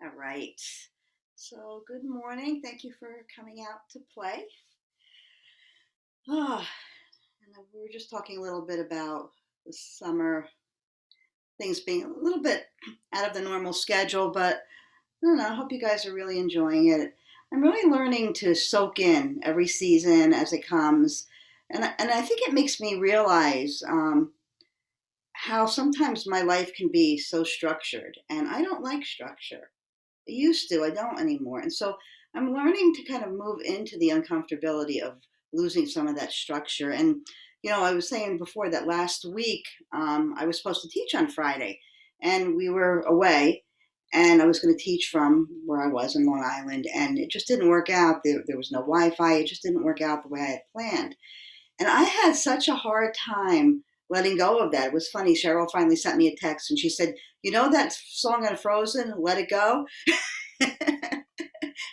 All right. So, good morning. Thank you for coming out to play. Ah, and we were just talking a little bit about the summer things being a little bit out of the normal schedule, but I don't know. I hope you guys are really enjoying it. I'm really learning to soak in every season as it comes, and I think it makes me realize how sometimes my life can be so structured, and I don't like structure. I used to, I don't anymore. And so I'm learning to kind of move into the uncomfortability of losing some of that structure. And, I was saying before that last week I was supposed to teach on Friday, and we were away. And I was going to teach from where I was in Long Island, and it just didn't work out. There was no Wi Fi. It just didn't work out the way I had planned. And I had such a hard time letting go of that. It was funny. Cheryl finally sent me a text and she said, "You know that song on Frozen, Let It Go?"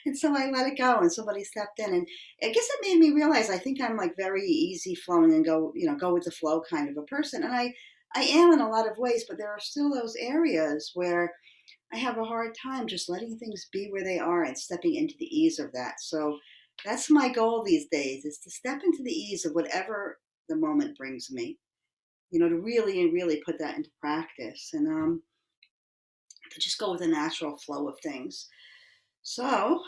And so I let it go and somebody stepped in. And I guess it made me realize I think I'm like very easy flowing and go with the flow kind of a person. And I am in a lot of ways, but there are still those areas where I have a hard time just letting things be where they are and stepping into the ease of that. So that's my goal these days is to step into the ease of whatever the moment brings me, to really and really put that into practice and to just go with the natural flow of things. So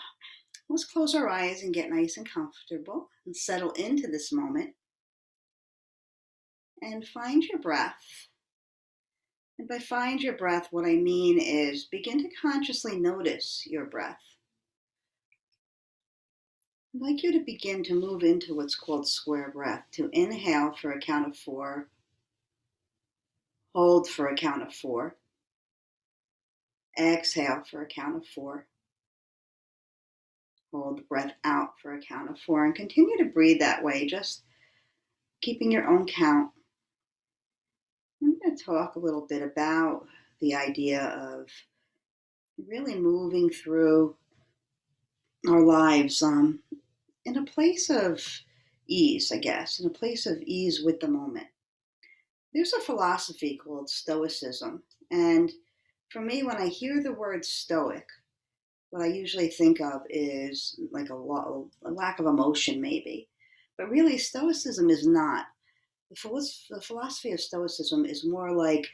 let's close our eyes and get nice and comfortable and settle into this moment and find your breath. And by find your breath, what I mean is begin to consciously notice your breath. I'd like you to begin to move into what's called square breath. To inhale for a count of 4, hold for a count of 4, exhale for a count of 4, hold the breath out for a count of 4, and continue to breathe that way, just keeping your own count. I'm going to talk a little bit about the idea of really moving through our lives in a place of ease, I guess, in a place of ease with the moment. There's a philosophy called Stoicism. And for me, when I hear the word stoic, what I usually think of is like a lack of emotion, maybe. But really, Stoicism is not. The philosophy of Stoicism is more like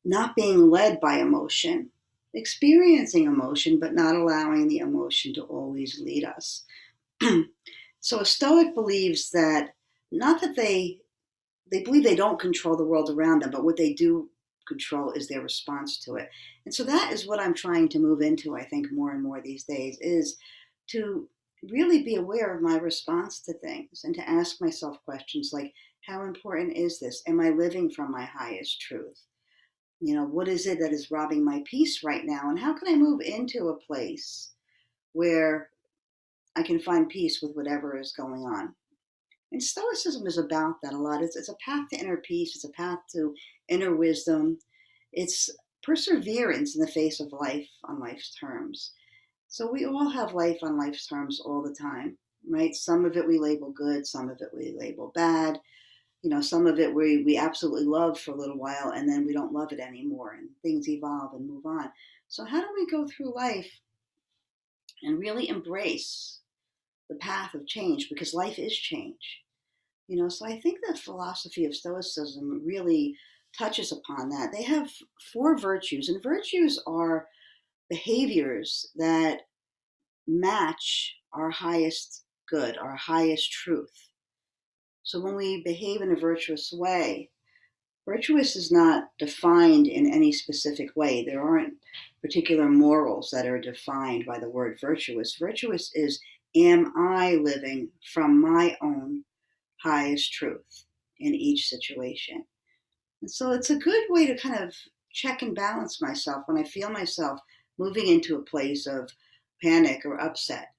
not being led by emotion, experiencing emotion, but not allowing the emotion to always lead us. So a Stoic believes that not that they believe they don't control the world around them, but what they do control is their response to it. And so that is what I'm trying to move into, I think, more and more these days, is to really be aware of my response to things and to ask myself questions like, how important is this? Am I living from my highest truth? What is it that is robbing my peace right now? And how can I move into a place where I can find peace with whatever is going on? And Stoicism is about that a lot. It's a path to inner peace, it's a path to inner wisdom, it's perseverance in the face of life on life's terms. So we all have life on life's terms all the time, right? Some of it we label good, some of it we label bad. Some of it we absolutely love for a little while and then we don't love it anymore and things evolve and move on. So how do we go through life and really embrace the path of change because life is change? So I think the philosophy of Stoicism really touches upon that. They have 4 virtues, and virtues are behaviors that match our highest good, our highest truth. So when we behave in a virtuous way, virtuous is not defined in any specific way. There aren't particular morals that are defined by the word virtuous. Virtuous is, am I living from my own highest truth in each situation? And so it's a good way to kind of check and balance myself when I feel myself moving into a place of panic or upset.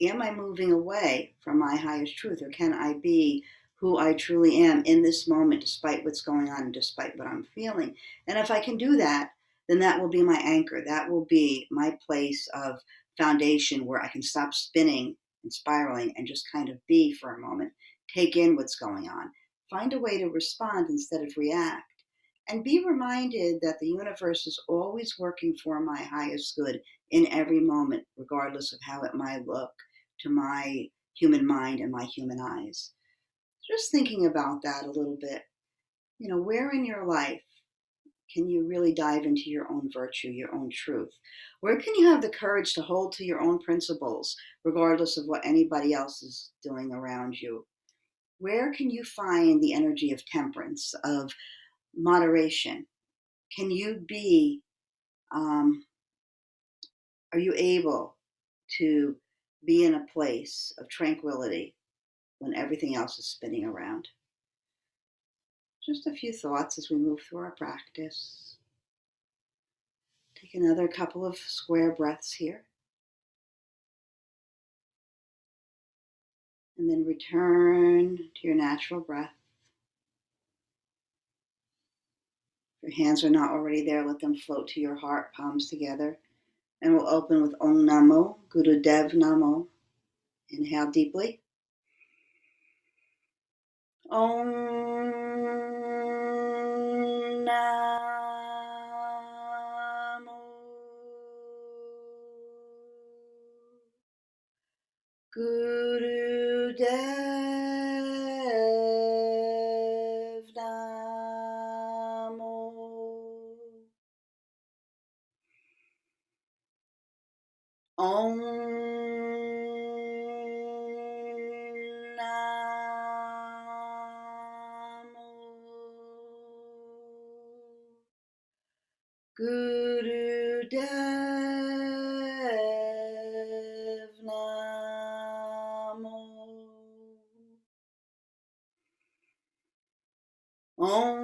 Am I moving away from my highest truth, or can I be who I truly am in this moment, despite what's going on and despite what I'm feeling? And if I can do that, then that will be my anchor. That will be my place of foundation where I can stop spinning and spiraling and just kind of be for a moment, take in what's going on, find a way to respond instead of react, And be reminded that the universe is always working for my highest good in every moment, regardless of how it might look to my human mind and my human eyes. Just thinking about that a little bit. Where in your life can you really dive into your own virtue, your own truth? Where can you have the courage to hold to your own principles, regardless of what anybody else is doing around you? Where can you find the energy of temperance, of moderation? Can you be, are you able to be in a place of tranquility when everything else is spinning around? Just a few thoughts as we move through our practice. Take another couple of square breaths here. And then return to your natural breath. If your hands are not already there, let them float to your heart, palms together. And we'll open with Om Namo, Guru Dev Namo. Inhale deeply. Om Namo Guru Dev Namo. Om Namo Guru Dev Namo. Om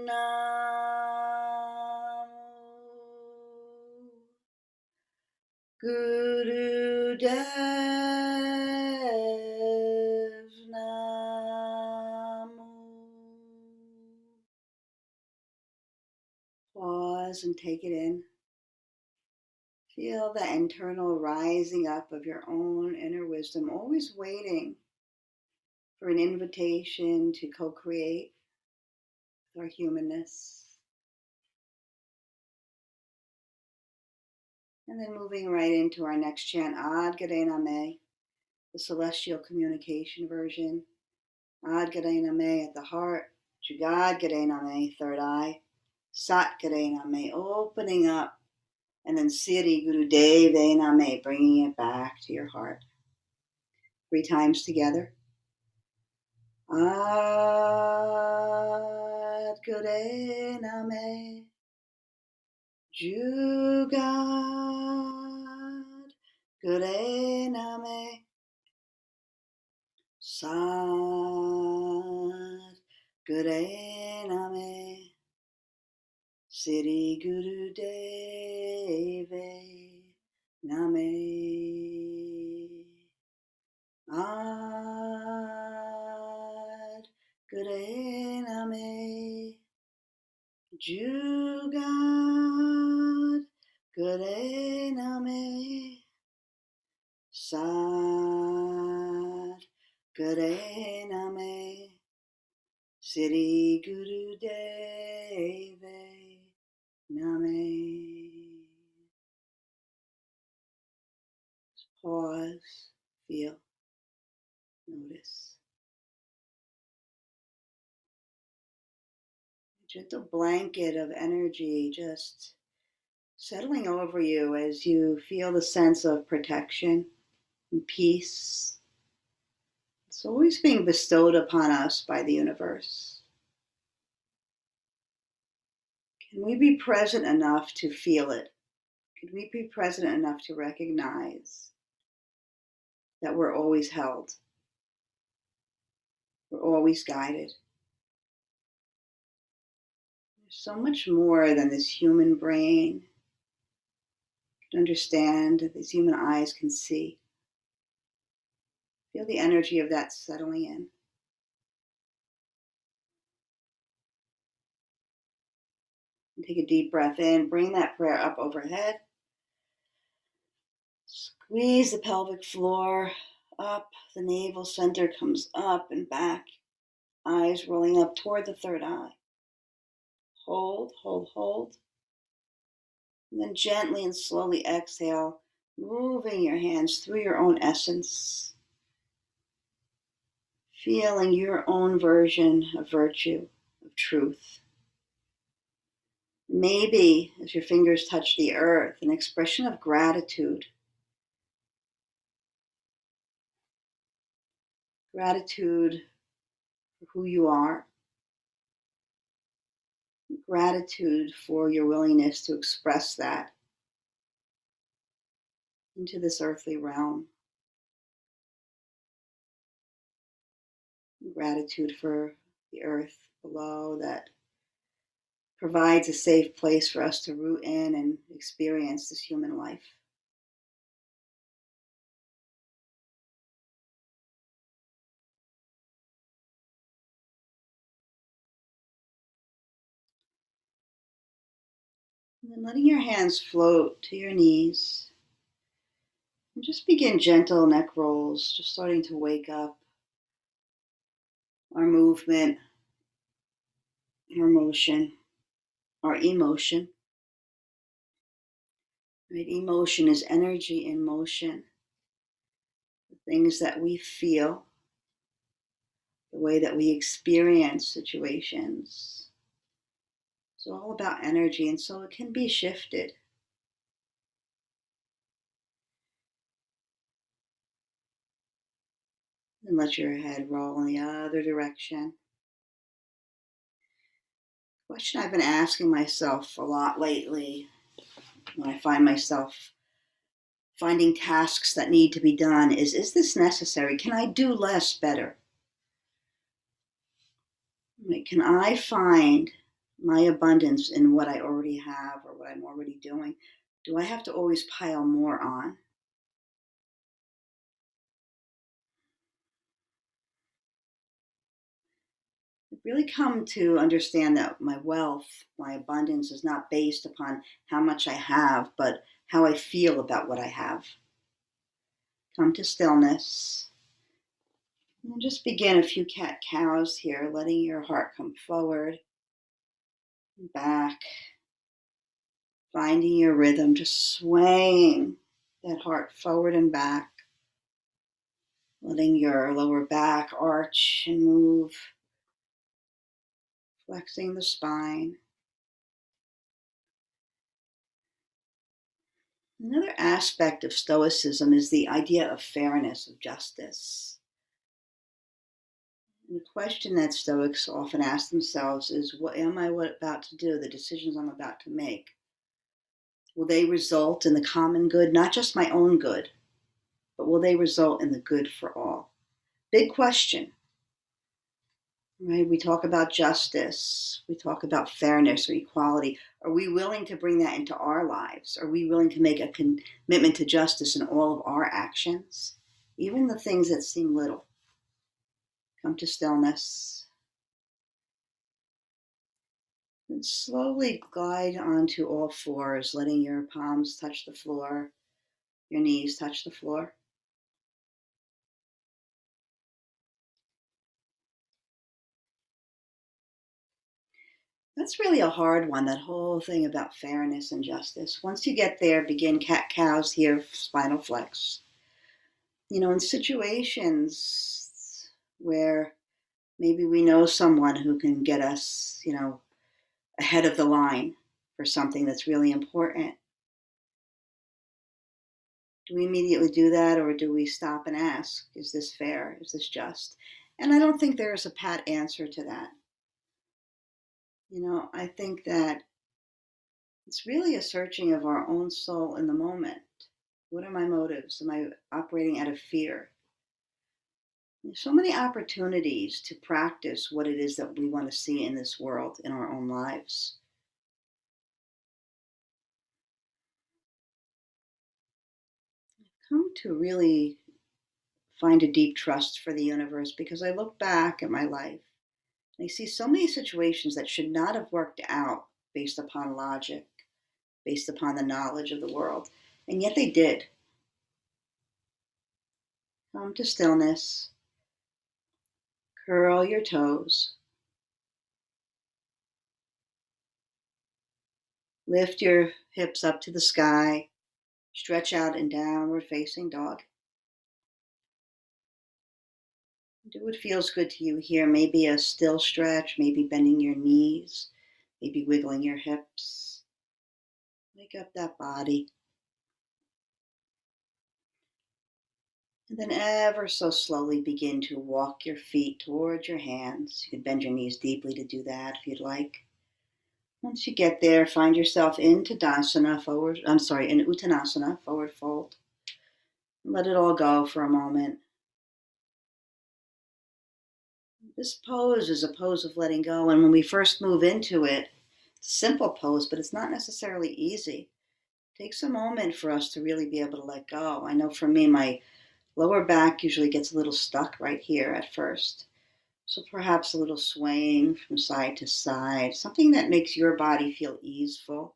Namo Guru Dev Namo. Pause and take it in. Feel the internal rising up of your own inner wisdom, always waiting for an invitation to co-create with our humanness. And then moving right into our next chant, Ad Gadena Me, the celestial communication version. Ad Gadena Me at the heart, Jugad Gadena Me, third eye, Sat Gadena Me, opening up, and then Siri Guru Devena Me, bringing it back to your heart. 3 times together. Ad Gadena Me, Jugad Gadena Me, Sat Gadena Me, Siri Guru Deve Name. Ad Gadena Me, Jugad Gadena Me, Sat Gadena Me, Siri Guru Deve Name. Pause, feel, notice. A gentle blanket of energy just settling over you as you feel the sense of protection and peace. It's always being bestowed upon us by the universe. Can we be present enough to feel it? Can we be present enough to recognize that we're always held? We're always guided. There's so much more than this human brain can understand, that these human eyes can see. Feel the energy of that settling in. And take a deep breath in. Bring that prayer up overhead. Squeeze the pelvic floor up. The navel center comes up and back. Eyes rolling up toward the third eye. Hold, hold, hold. And then gently and slowly exhale, moving your hands through your own essence, feeling your own version of virtue, of truth. Maybe as your fingers touch the earth, an expression of gratitude. Gratitude for who you are. Gratitude for your willingness to express that into this earthly realm. Gratitude for the earth below that provides a safe place for us to root in and experience this human life. And then letting your hands float to your knees. And just begin gentle neck rolls, just starting to wake up our movement, our motion, our emotion. Right? Emotion is energy in motion. The things that we feel, the way that we experience situations. It's all about energy, and so it can be shifted. And let your head roll in the other direction. Question I've been asking myself a lot lately when I find myself finding tasks that need to be done is this necessary? Can I do less better? Can I find my abundance in what I already have or what I'm already doing? Do I have to always pile more on? I've really come to understand that my wealth, my abundance is not based upon how much I have, but how I feel about what I have. Come to stillness. And just begin a few cat cows here, letting your heart come forward and back, finding your rhythm, just swaying that heart forward and back, letting your lower back arch and move, flexing the spine. Another aspect of Stoicism is the idea of fairness, of justice. And the question that Stoics often ask themselves is, what am I about to do, the decisions I'm about to make? Will they result in the common good, not just my own good, but will they result in the good for all? Big question, right? We talk about justice, we talk about fairness or equality. Are we willing to bring that into our lives? Are we willing to make a commitment to justice in all of our actions, even the things that seem little? Come to stillness. And slowly glide onto all fours, letting your palms touch the floor, your knees touch the floor. That's really a hard one, that whole thing about fairness and justice. Once you get there, begin cat cows here, spinal flex. In situations where maybe we know someone who can get us, ahead of the line for something that's really important. Do we immediately do that, or do we stop and ask, is this fair? Is this just? And I don't think there's a pat answer to that. I think that it's really a searching of our own soul in the moment. What are my motives? Am I operating out of fear? There's so many opportunities to practice what it is that we want to see in this world, in our own lives. I've come to really find a deep trust for the universe because I look back at my life and I see so many situations that should not have worked out based upon logic, based upon the knowledge of the world, and yet they did. Come to stillness. Curl your toes. Lift your hips up to the sky. Stretch out in downward facing dog. Do what feels good to you here. Maybe a still stretch, maybe bending your knees, maybe wiggling your hips. Wake up that body. And then ever so slowly begin to walk your feet towards your hands. You can bend your knees deeply to do that if you'd like. Once you get there, find yourself in Tadasana, in Uttanasana, forward fold. Let it all go for a moment. This pose is a pose of letting go, and when we first move into it, it's a simple pose, but it's not necessarily easy. It takes a moment for us to really be able to let go. I know for me, my lower back usually gets a little stuck right here at first. So perhaps a little swaying from side to side, something that makes your body feel easeful,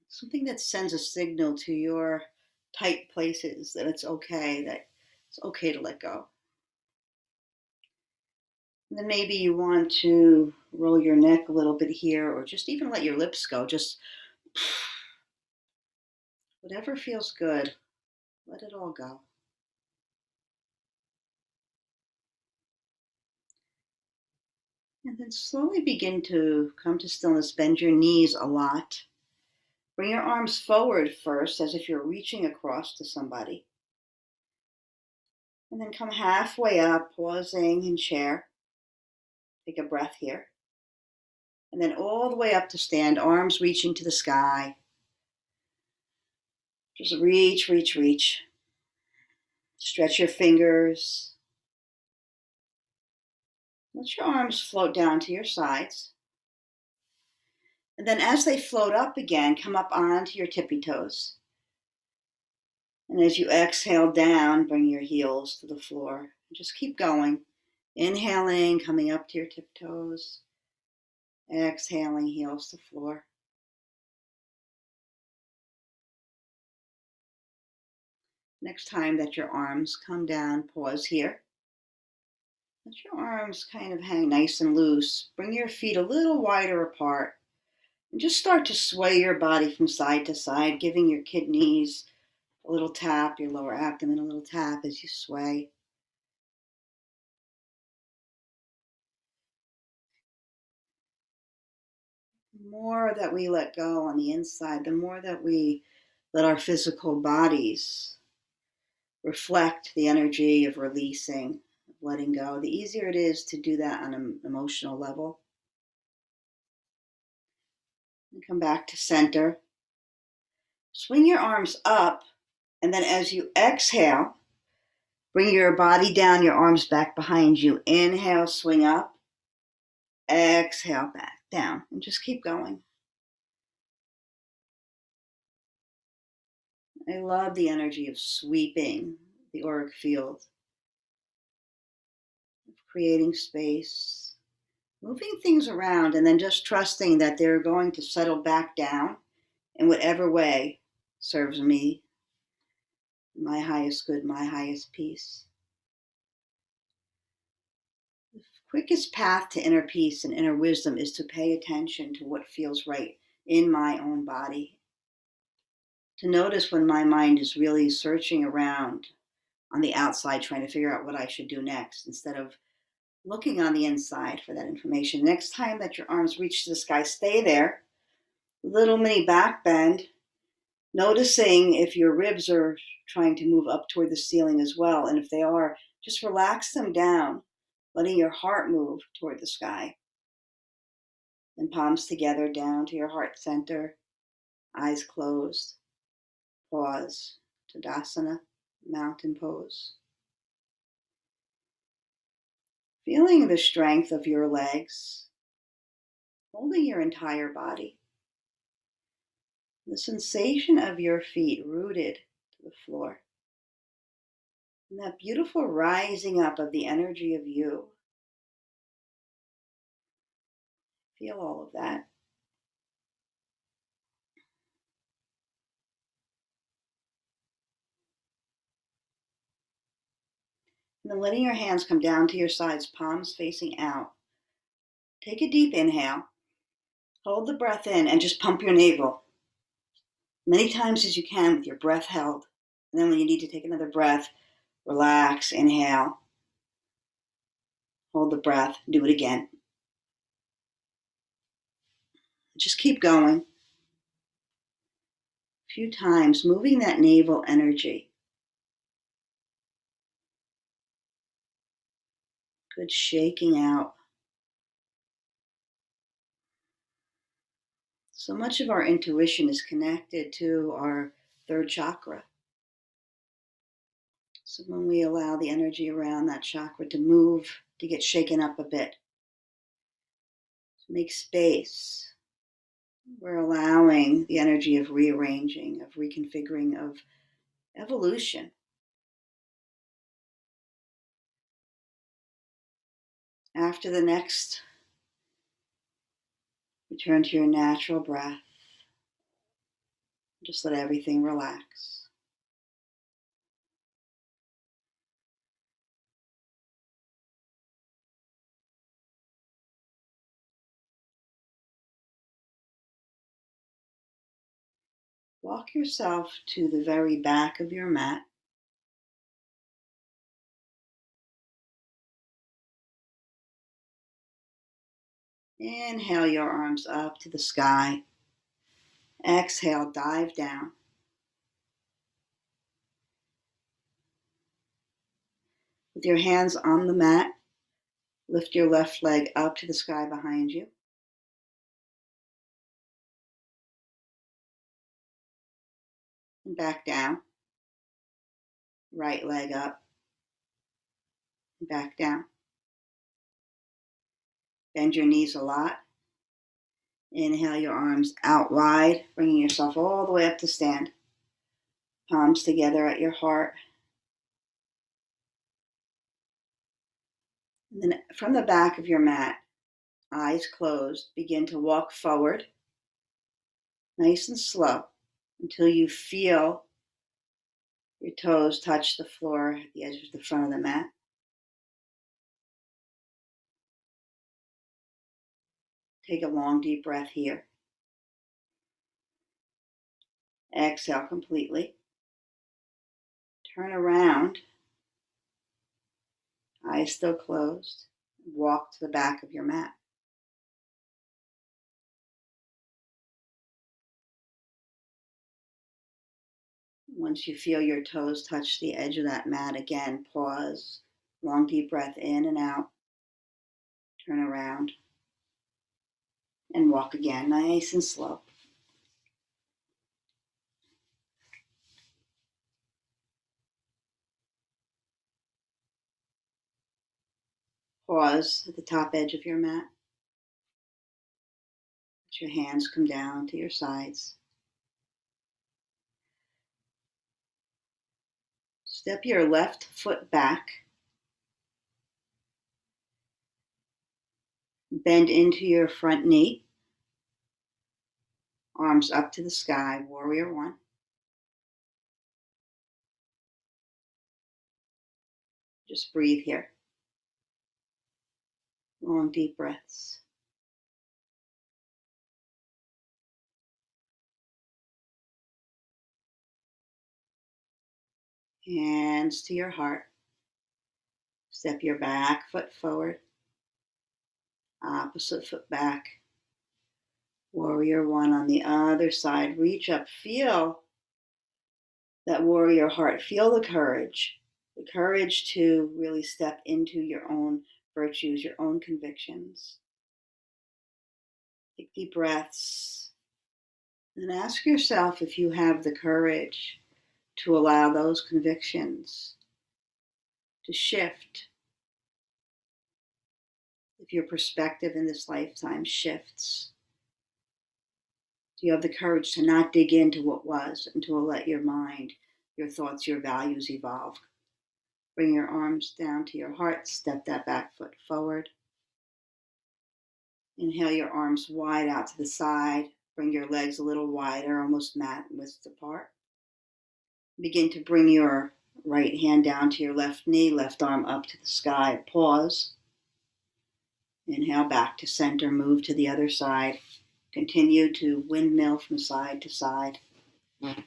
something that sends a signal to your tight places that it's okay to let go. And then maybe you want to roll your neck a little bit here, or just even let your lips go. Just whatever feels good, let it all go. And then slowly begin to come to stillness. Bend your knees a lot. Bring your arms forward first, as if you're reaching across to somebody. And then come halfway up, pausing in chair. Take a breath here. And then all the way up to stand, arms reaching to the sky. Just reach, reach, reach. Stretch your fingers. Let your arms float down to your sides. And then as they float up again, come up onto your tippy toes. And as you exhale down, bring your heels to the floor. Just keep going. Inhaling, coming up to your tiptoes. Exhaling, heels to floor. Next time that your arms come down, pause here. Let your arms kind of hang nice and loose. Bring your feet a little wider apart. And just start to sway your body from side to side, giving your kidneys a little tap, your lower abdomen a little tap as you sway. The more that we let go on the inside, the more that we let our physical bodies reflect the energy of releasing, of letting go, the easier it is to do that on an emotional level. And come back to center. Swing your arms up, and then as you exhale, bring your body down, your arms back behind you. Inhale, swing up. Exhale, back down. And just keep going. I love the energy of sweeping the auric field, of creating space, moving things around, and then just trusting that they're going to settle back down in whatever way serves me, my highest good, my highest peace. The quickest path to inner peace and inner wisdom is to pay attention to what feels right in my own body. To notice when my mind is really searching around on the outside, trying to figure out what I should do next, instead of looking on the inside for that information. Next time that your arms reach to the sky, stay there. Little mini back bend, noticing if your ribs are trying to move up toward the ceiling as well. And if they are, just relax them down, letting your heart move toward the sky. And palms together down to your heart center, eyes closed. Pause. Tadasana, mountain pose. Feeling the strength of your legs, holding your entire body. The sensation of your feet rooted to the floor. And that beautiful rising up of the energy of you. Feel all of that. And then letting your hands come down to your sides, palms facing out. Take a deep inhale. Hold the breath in and just pump your navel many times as you can with your breath held. And then when you need to take another breath, relax, inhale. Hold the breath, do it again. Just keep going. A few times, moving that navel energy. Good shaking out. So much of our intuition is connected to our third chakra. So when we allow the energy around that chakra to move, to get shaken up a bit, to make space, we're allowing the energy of rearranging, of reconfiguring, of evolution. After the next, return to your natural breath. Just let everything relax. Walk yourself to the very back of your mat. Inhale your arms up to the sky. Exhale, dive down. With your hands on the mat, lift your left leg up to the sky behind you. And back down. Right leg up. And back down. Bend your knees a lot. Inhale your arms out wide, bringing yourself all the way up to stand. Palms together at your heart. And then from the back of your mat, eyes closed, begin to walk forward, nice and slow, until you feel your toes touch the floor at the edge of the front of the mat. Take a long, deep breath here. Exhale completely. Turn around, eyes still closed. Walk to the back of your mat. Once you feel your toes touch the edge of that mat again, pause. Long, deep breath in and out. Turn around and walk again, nice and slow. Pause at the top edge of your mat. Let your hands come down to your sides. Step your left foot back. Bend into your front knee. Arms up to the sky, warrior one. Just breathe here. Long, deep breaths. Hands to your heart. Step your back foot forward. Opposite foot back. Warrior one on the other side. Reach up. Feel that warrior heart. Feel the courage. The courage to really step into your own virtues, your own convictions. Take deep breaths. And ask yourself if you have the courage to allow those convictions to shift. If your perspective in this lifetime shifts, do you have the courage to not dig into what was and to let your mind, your thoughts, your values evolve? Bring your arms down to your heart. Step that back foot forward. Inhale your arms wide out to the side. Bring your legs a little wider, almost mat width apart. Begin to bring your right hand down to your left knee, left arm up to the sky. Pause. Inhale back to center, move to the other side. Continue to windmill from side to side. When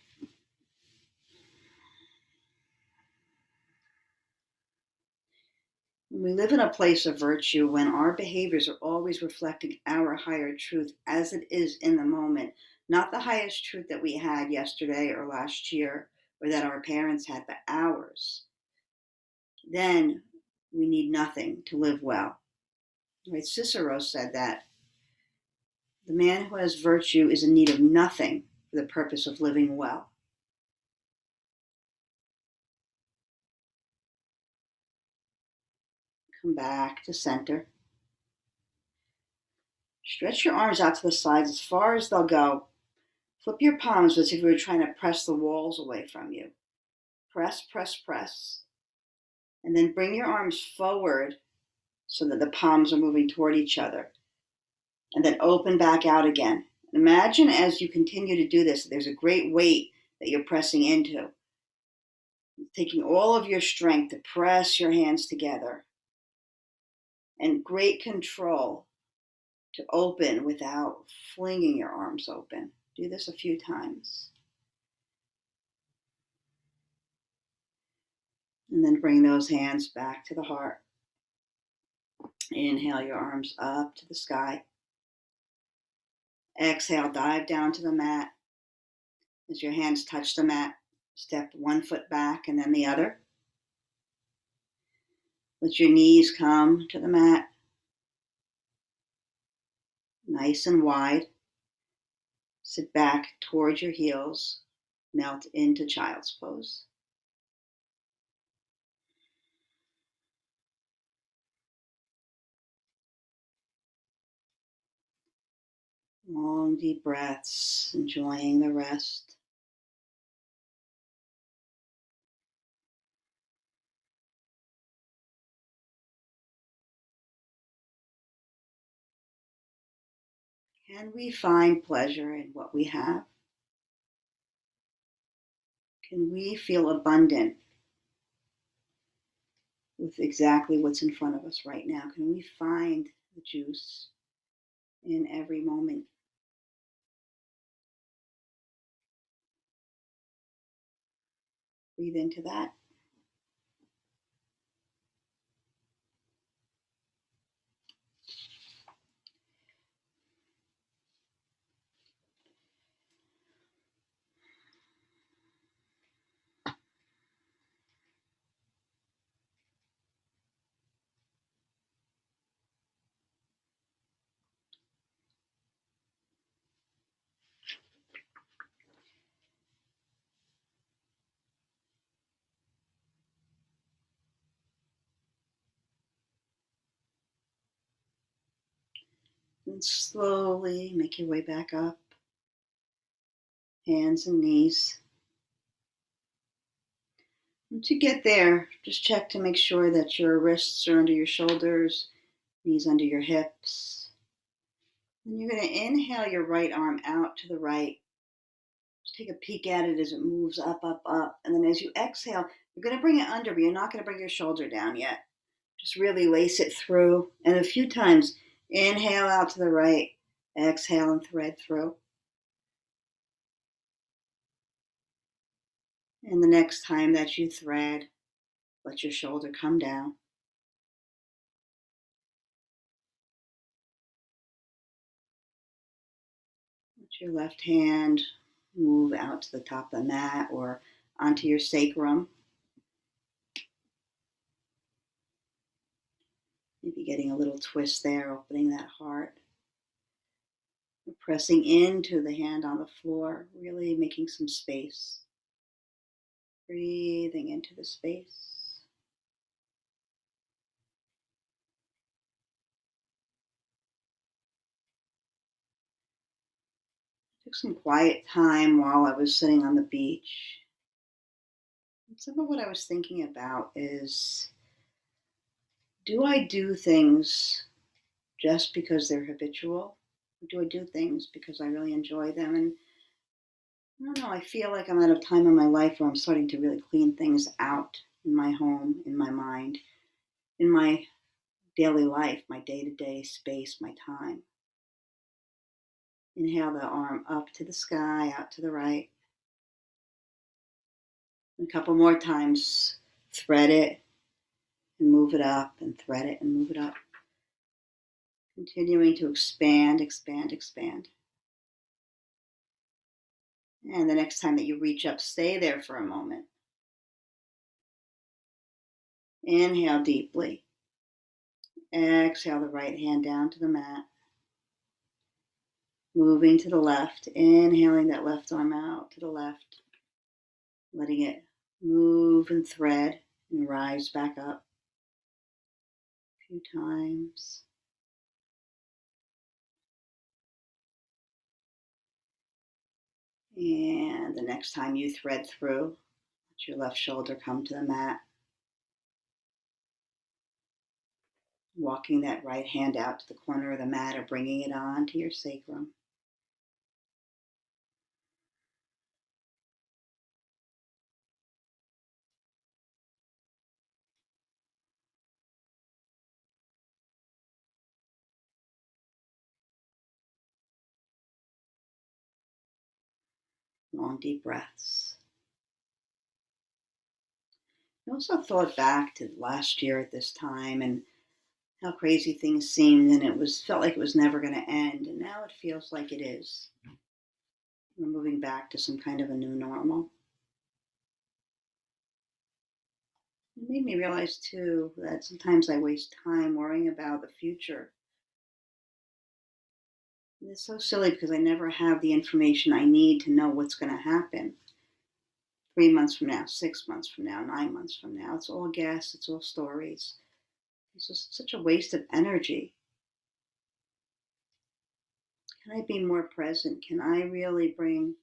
we live in a place of virtue, when our behaviors are always reflecting our higher truth as it is in the moment, not the highest truth that we had yesterday or last year or that our parents had, but ours, then we need nothing to live well. Right? Cicero said that the man who has virtue is in need of nothing for the purpose of living well. Come back to center. Stretch your arms out to the sides as far as they'll go. Flip your palms as if you were trying to press the walls away from you. Press, press, press. And then bring your arms forward so that the palms are moving toward each other. And then open back out again. Imagine as you continue to do this, there's a great weight that you're pressing into. Taking all of your strength to press your hands together. And great control to open without flinging your arms open. Do this a few times. And then bring those hands back to the heart. Inhale your arms up to the sky. Exhale, dive down to the mat. As your hands touch the mat, step one foot back and then the other. Let your knees come to the mat. Nice and wide. Sit back towards your heels. Melt into child's pose. Long, deep breaths, enjoying the rest. Can we find pleasure in what we have? Can we feel abundant with exactly what's in front of us right now? Can we find the juice in every moment? Breathe into that. And slowly make your way back up. Hands and knees. And to get there, just check to make sure that your wrists are under your shoulders, knees under your hips. And you're going to inhale your right arm out to the right. Just take a peek at it as it moves up, up, up. And then as you exhale, you're going to bring it under, but you're not going to bring your shoulder down yet. Just really lace it through. And a few times, inhale out to the right, exhale and thread through. And the next time that you thread, let your shoulder come down. Let your left hand move out to the top of the mat or onto your sacrum. Maybe getting a little twist there, opening that heart. Pressing into the hand on the floor, really making some space. Breathing into the space. Took some quiet time while I was sitting on the beach. And some of what I was thinking about is, do I do things just because they're habitual? Or do I do things because I really enjoy them? And I don't know, I feel like I'm at a time in my life where I'm starting to really clean things out in my home, in my mind, in my daily life, my day to day space, my time. Inhale the arm up to the sky, out to the right. And a couple more times, thread it and move it up, and thread it and move it up. Continuing to expand, expand, expand. And the next time that you reach up, stay there for a moment. Inhale deeply. Exhale the right hand down to the mat. Moving to the left. Inhaling that left arm out to the left. Letting it move and thread and rise back up a few times. And the next time you thread through, let your left shoulder come to the mat. Walking that right hand out to the corner of the mat or bringing it on to your sacrum. Long, deep breaths. I also thought back to last year at this time and how crazy things seemed, and felt like it was never going to end, and now it feels like it is. We're moving back to some kind of a new normal. It made me realize too that sometimes I waste time worrying about the future. And it's so silly because I never have the information I need to know what's going to happen 3 months from now, 6 months from now, 9 months from now. It's all guess, it's all stories. It's just such a waste of energy. Can I be more present? Can I really bring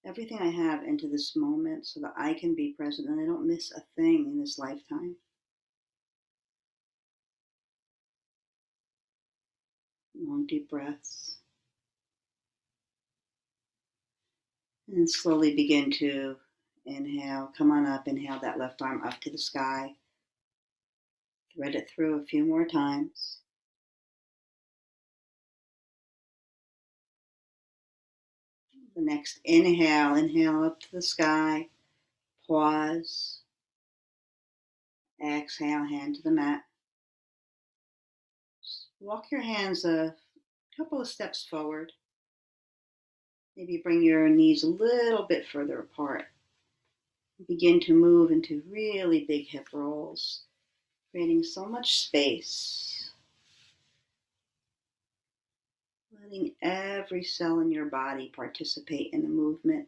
everything I have into this moment so that I can be present and I don't miss a thing in this lifetime? Long, deep breaths. And slowly begin to inhale. Come on up. Inhale that left arm up to the sky. Thread it through a few more times. The next inhale up to the sky. Pause. Exhale, hand to the mat. Walk your hands a couple of steps forward. Maybe bring your knees a little bit further apart. Begin to move into really big hip rolls, creating so much space. Letting every cell in your body participate in the movement.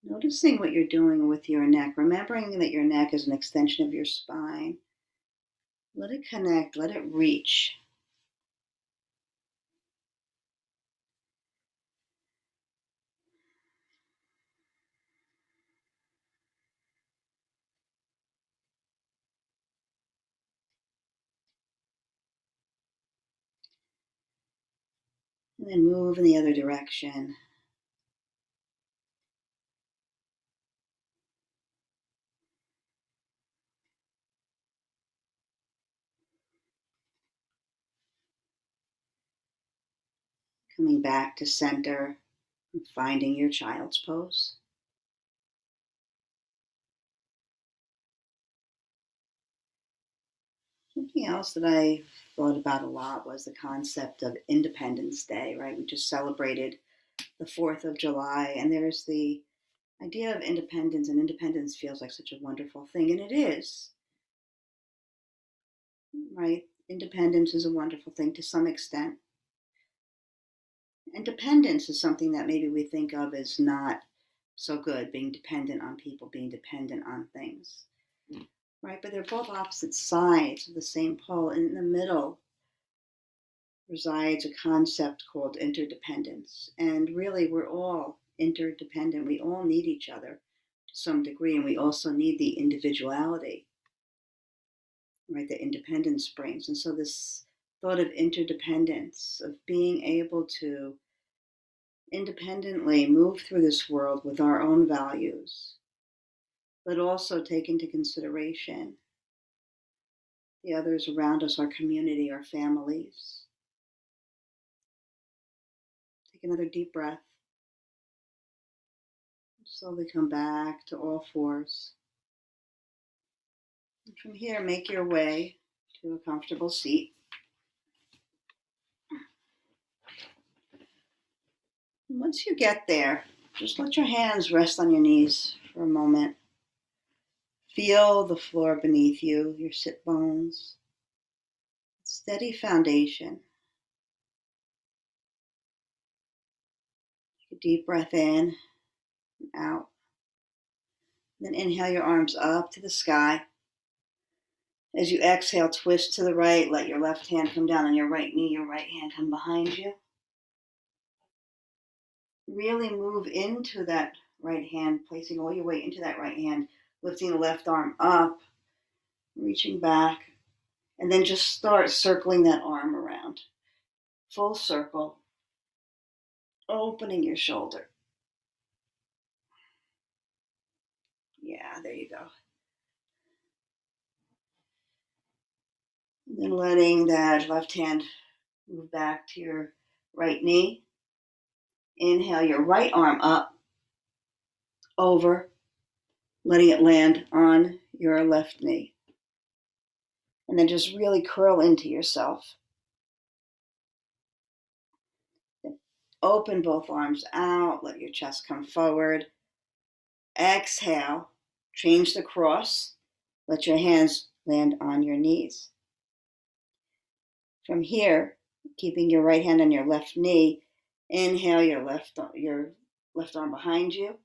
Noticing what you're doing with your neck, remembering that your neck is an extension of your spine. Let it connect, let it reach. And then move in the other direction. Coming back to center and finding your child's pose. Something else that I thought about a lot was the concept of Independence Day, right? We just celebrated the 4th of July, and there's the idea of independence, and independence feels like such a wonderful thing, and it is, right? Independence is a wonderful thing to some extent. And dependence is something that maybe we think of as not so good, being dependent on people, being dependent on things, right? But they're both opposite sides of the same pole, and in the middle resides a concept called interdependence. And really, we're all interdependent. We all need each other to some degree, and we also need the individuality, right, that independence brings. And so this thought of interdependence, of being able to independently move through this world with our own values, but also take into consideration the others around us, our community, our families. Take another deep breath. Slowly come back to all fours. And from here, make your way to a comfortable seat. And once you get there, just let your hands rest on your knees for a moment. Feel the floor beneath you, your sit bones. Steady foundation. Take a deep breath in and out. Then inhale your arms up to the sky. As you exhale, twist to the right. Let your left hand come down on your right knee, your right hand come behind you. Really move into that right hand, placing all your weight into that right hand, lifting the left arm up, reaching back, and then just start circling that arm around. Full circle, opening your shoulder. Yeah, there you go. And then letting that left hand move back to your right knee. Inhale your right arm up, over, letting it land on your left knee. And then just really curl into yourself. Open both arms out, let your chest come forward. Exhale, change the cross. Let your hands land on your knees. From here, keeping your right hand on your left knee, inhale your left arm behind you.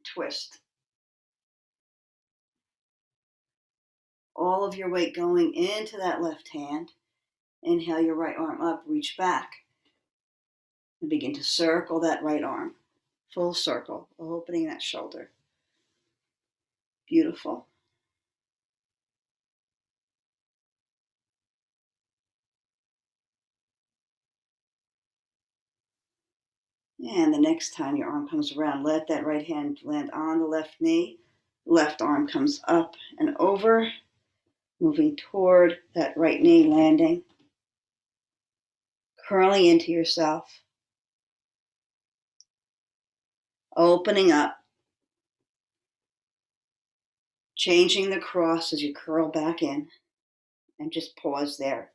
Twist. All of your weight going into that left hand. Inhale your right arm up, reach back. And begin to circle that right arm. Full circle, opening that shoulder. Beautiful. And the next time your arm comes around, let that right hand land on the left knee. Left arm comes up and over, moving toward that right knee, landing. Curling into yourself. Opening up. Changing the cross as you curl back in. And just pause there.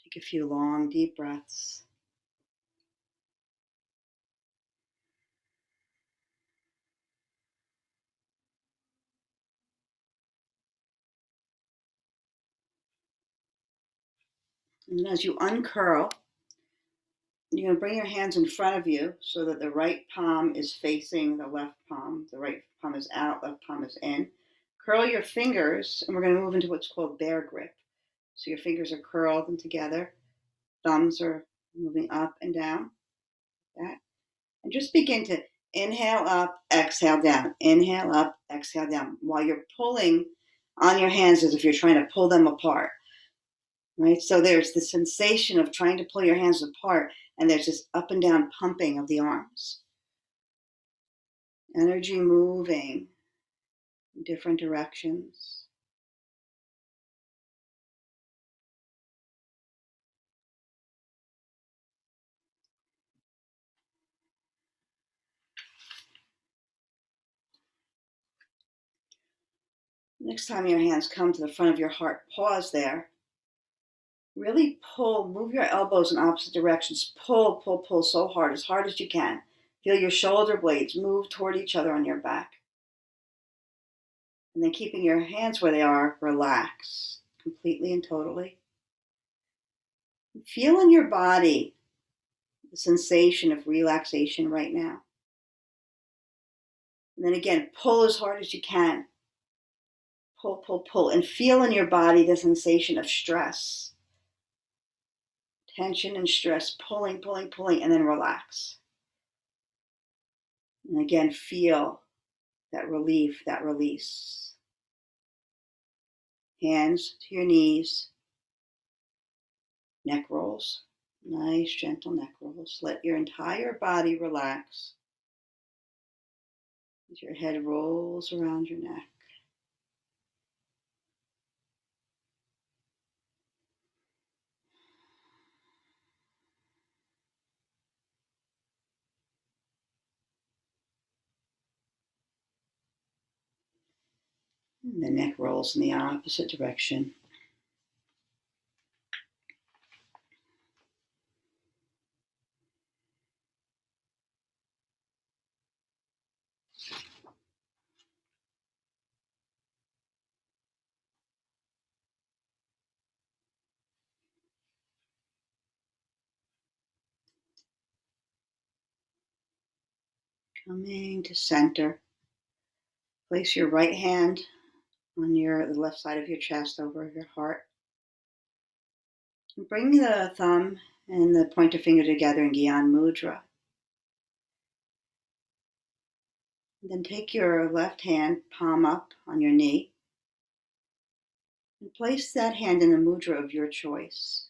Take a few long, deep breaths. And as you uncurl, you're going to bring your hands in front of you so that the right palm is facing the left palm. The right palm is out, left palm is in. Curl your fingers, and we're going to move into what's called bear grip. So your fingers are curled and together. Thumbs are moving up and down. Like that. And just begin to inhale up, exhale down. Inhale up, exhale down. While you're pulling on your hands as if you're trying to pull them apart. Right? So there's the sensation of trying to pull your hands apart, and there's this up and down pumping of the arms. Energy moving in different directions. Next time your hands come to the front of your heart, pause there. Really pull, move your elbows in opposite directions. Pull, pull, pull so hard as you can. Feel your shoulder blades move toward each other on your back. And then keeping your hands where they are, relax completely and totally. Feel in your body the sensation of relaxation right now. And then again, pull as hard as you can. Pull, pull, pull. And feel in your body the sensation of stress. Tension and stress, pulling, pulling, pulling, and then relax. And again, feel that relief, that release. Hands to your knees. Neck rolls. Nice, gentle neck rolls. Let your entire body relax as your head rolls around your neck. And the neck rolls in the opposite direction. Coming to center. Place your right hand on the left side of your chest over your heart. And bring the thumb and the pointer finger together in Gyan Mudra. And then take your left hand, palm up on your knee, and place that hand in the mudra of your choice.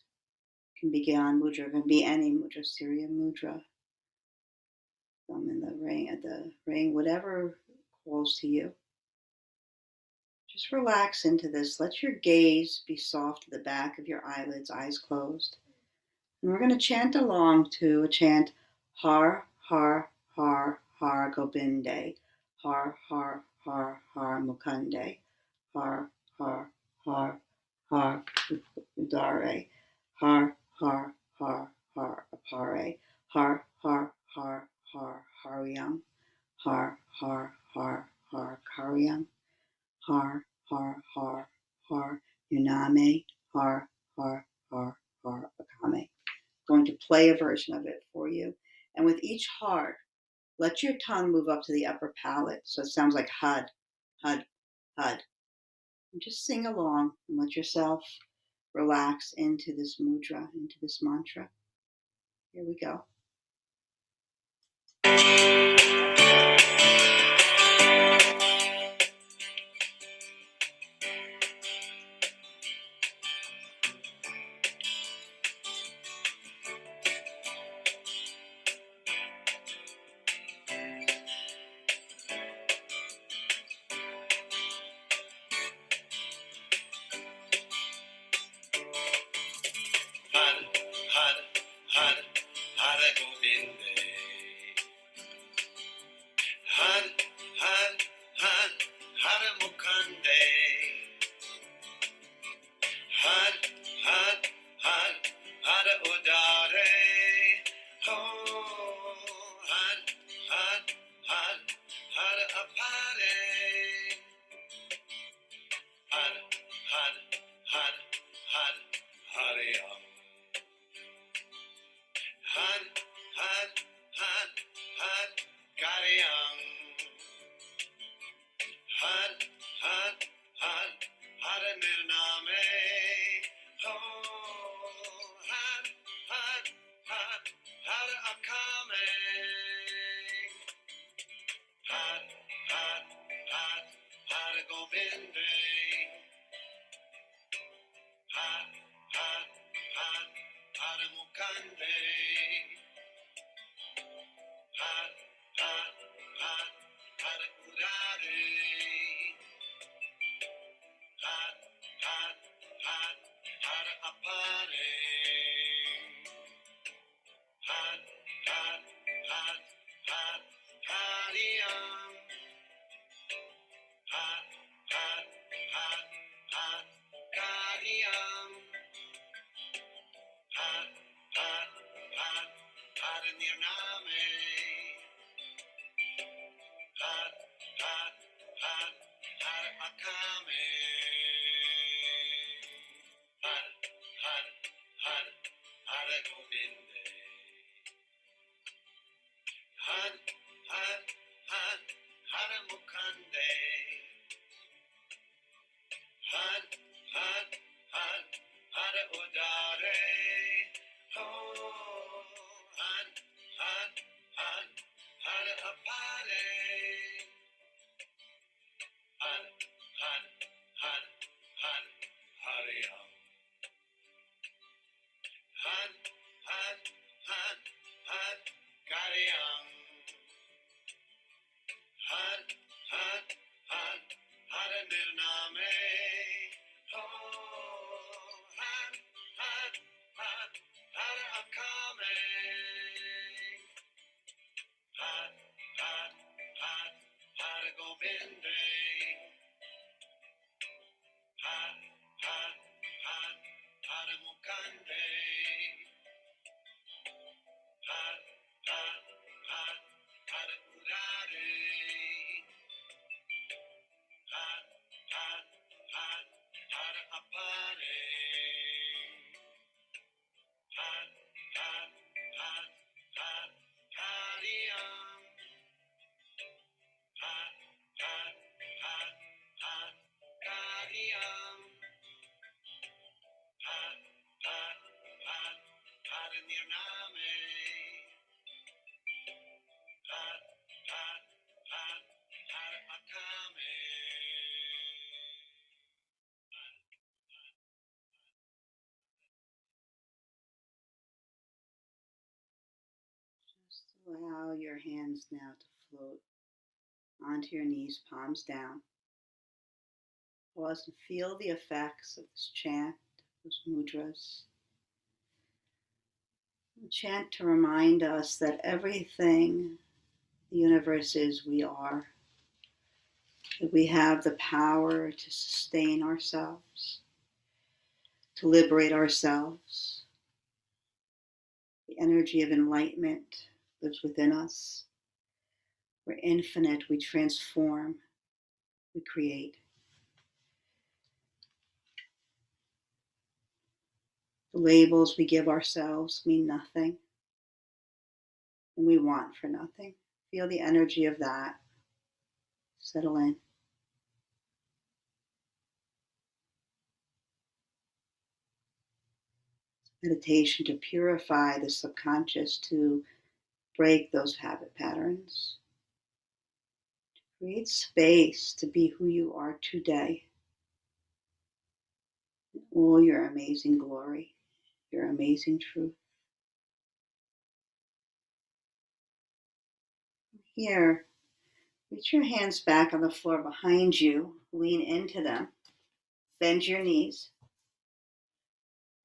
It can be Gyan Mudra, it can be any mudra, Surya Mudra, thumb in the ring, whatever calls to you. Just relax into this. Let your gaze be soft to the back of your eyelids, eyes closed. And we're going to chant along to a chant, Har, Har, Har, Har Gobinde, Har, Har, Har, Har Mukande, Har, Har, Har, Har Udare, Har, Har, Har, Har Apare, Har, Har, Har, Har Haryam, Har, Har, Har, Har Karyam, Har, Har, Har, Har Yuname, Har, Har, Har, Har Akame. Going to play a version of it for you. And with each har, let your tongue move up to the upper palate so it sounds like hud, hud, hud. And just sing along and let yourself relax into this mudra, into this mantra. Here we go. Just allow your hands now to float onto your knees, palms down. Pause and feel the effects of this chant, those mudras. A chant to remind us that everything the universe is, we are. That we have the power to sustain ourselves, to liberate ourselves. The energy of enlightenment lives within us. We're infinite, we transform, we create. The labels we give ourselves mean nothing, and we want for nothing. Feel the energy of that settle in. Meditation to purify the subconscious, to break those habit patterns, to create space to be who you are today in all your amazing glory, your amazing truth. Here, reach your hands back on the floor behind you, lean into them, bend your knees,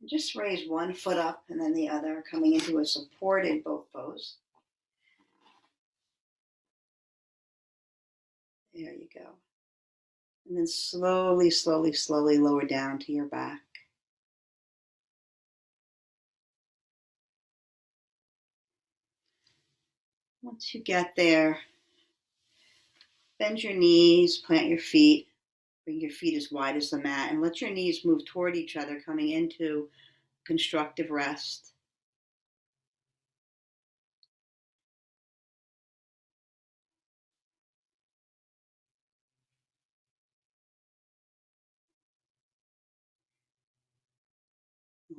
and just raise one foot up and then the other, coming into a supported boat pose. There you go. And then slowly, slowly, slowly lower down to your back. Once you get there, bend your knees, plant your feet, bring your feet as wide as the mat, and let your knees move toward each other, coming into constructive rest.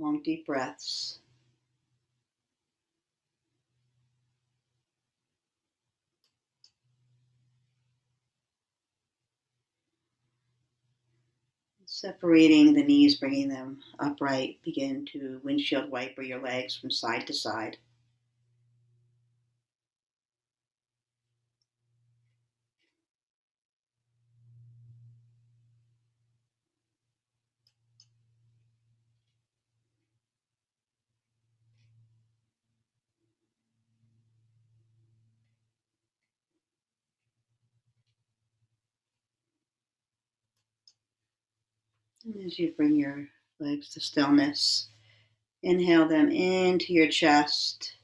Long, deep breaths. Separating the knees, bringing them upright. Begin to windshield wiper your legs from side to side. And as you bring your legs to stillness, inhale them into your chest.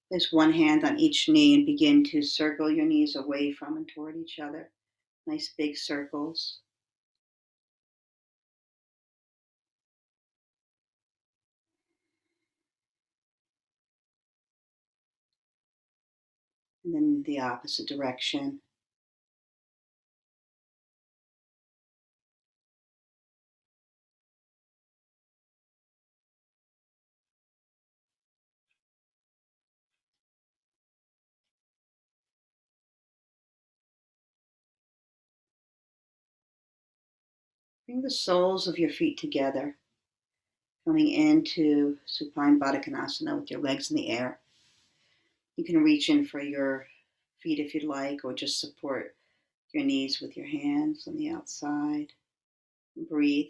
Place one hand on each knee and begin to circle your knees away from and toward each other. Nice big circles. And then the opposite direction. Bring the soles of your feet together, coming into supine Baddha Konasana with your legs in the air. You can reach in for your feet if you'd like, or just support your knees with your hands on the outside. Breathe.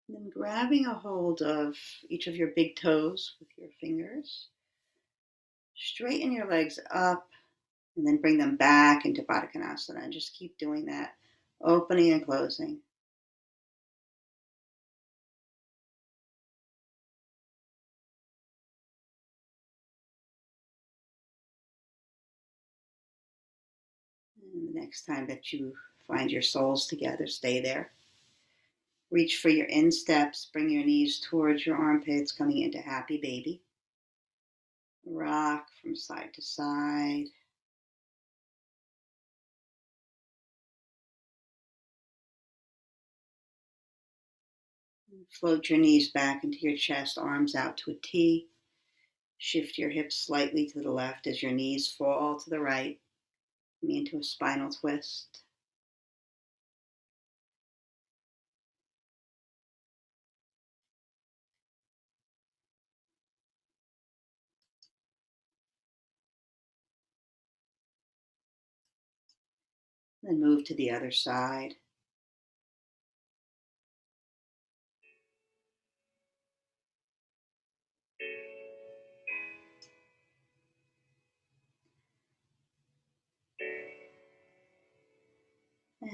And then grabbing a hold of each of your big toes with your fingers. Straighten your legs up And then bring them back into Baddha Konasana and just keep doing that, opening and closing. And the next time that you find your soles together, stay there. Reach for your insteps, bring your knees towards your armpits, coming into happy baby. Rock from side to side. Float your knees back into your chest, arms out to a T. Shift your hips slightly to the left as your knees fall to the right, coming into a spinal twist. Then move to the other side.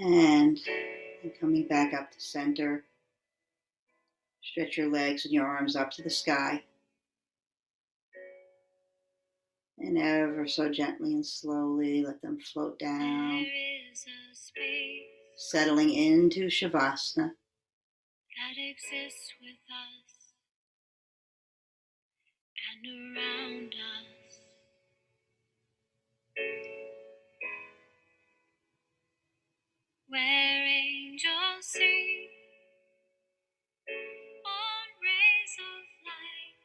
And coming back up to center, stretch your legs and your arms up to the sky. And ever so gently and slowly let them float down, settling into Shavasana. That exists with us and around us. Where angels sing on rays of light,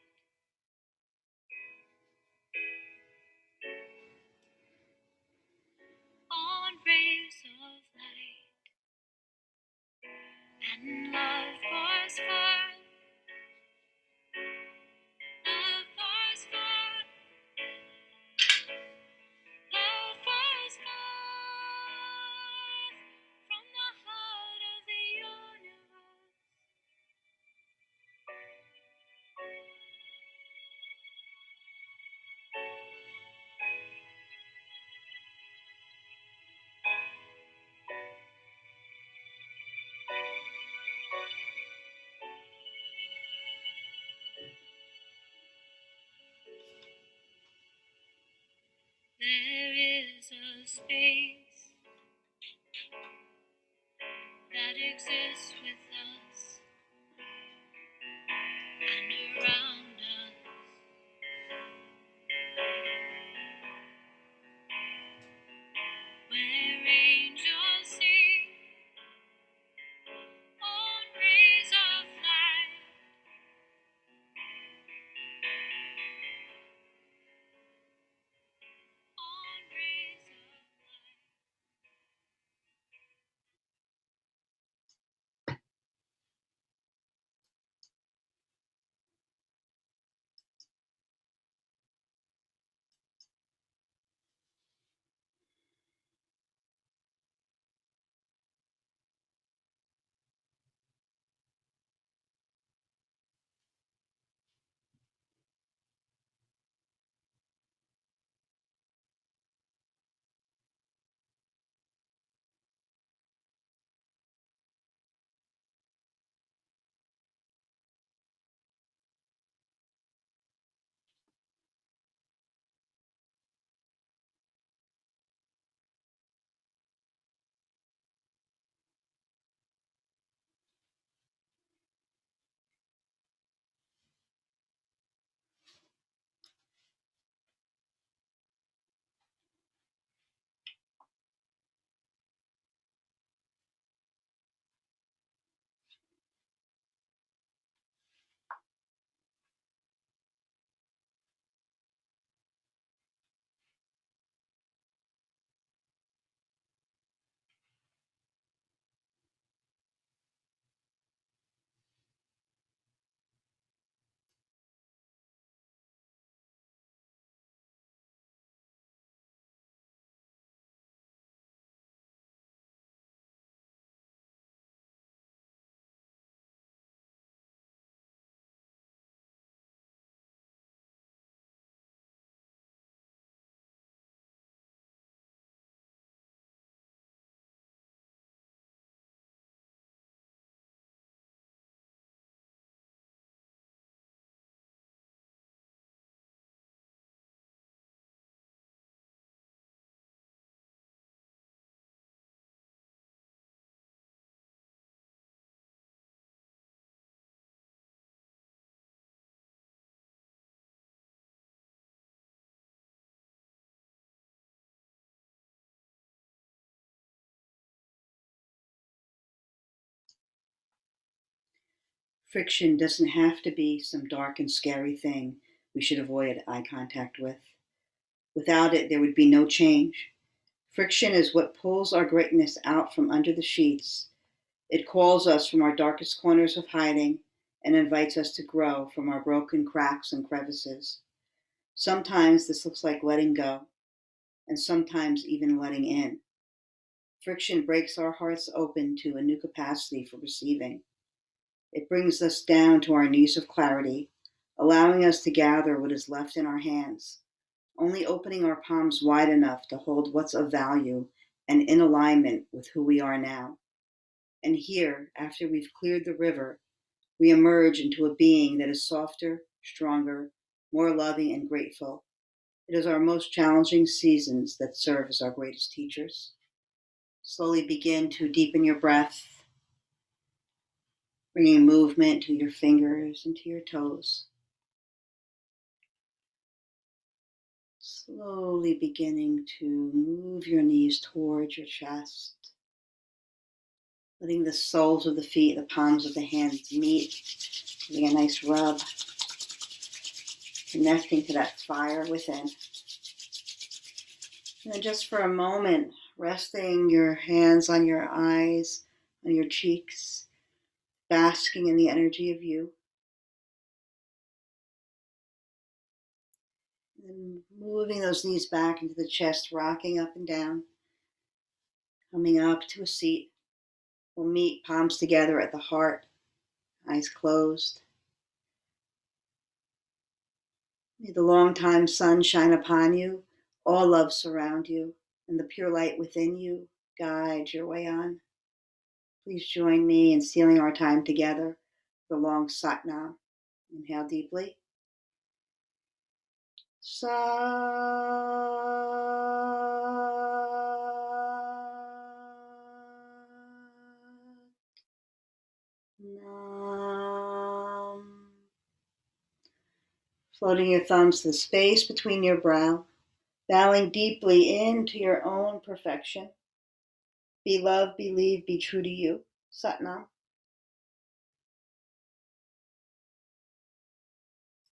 on rays of light, and love pours forth, love pours forth, love pours forth from the heart of the universe. There is a space that exists with us and around us, where angels sing on rays of light, on rays of light. Friction doesn't have to be some dark and scary thing we should avoid eye contact with. Without it, there would be no change. Friction is what pulls our greatness out from under the sheets. It calls us from our darkest corners of hiding and invites us to grow from our broken cracks and crevices. Sometimes this looks like letting go, and sometimes even letting in. Friction breaks our hearts open to a new capacity for receiving. It brings us down to our knees of clarity, allowing us to gather what is left in our hands, only opening our palms wide enough to hold what's of value and in alignment with who we are now. And here, after we've cleared the river, we emerge into a being that is softer, stronger, more loving and grateful. It is our most challenging seasons that serve as our greatest teachers. Slowly begin to deepen your breath, bringing movement to your fingers and to your toes. Slowly beginning to move your knees towards your chest, letting the soles of the feet, the palms of the hands meet, giving a nice rub, connecting to that fire within. And then just for a moment, resting your hands on your eyes, on your cheeks, basking in the energy of you. And moving those knees back into the chest, rocking up and down, coming up to a seat. We'll meet palms together at the heart, eyes closed. May the long-time sun shine upon you, all love surround you, and the pure light within you guide your way on. Please join me in sealing our time together, the long Satnam. Inhale deeply. Sa. Nam. Floating your thumbs to the space between your brow, bowing deeply into your own perfection. Be love, believe, be true to you. Satnam.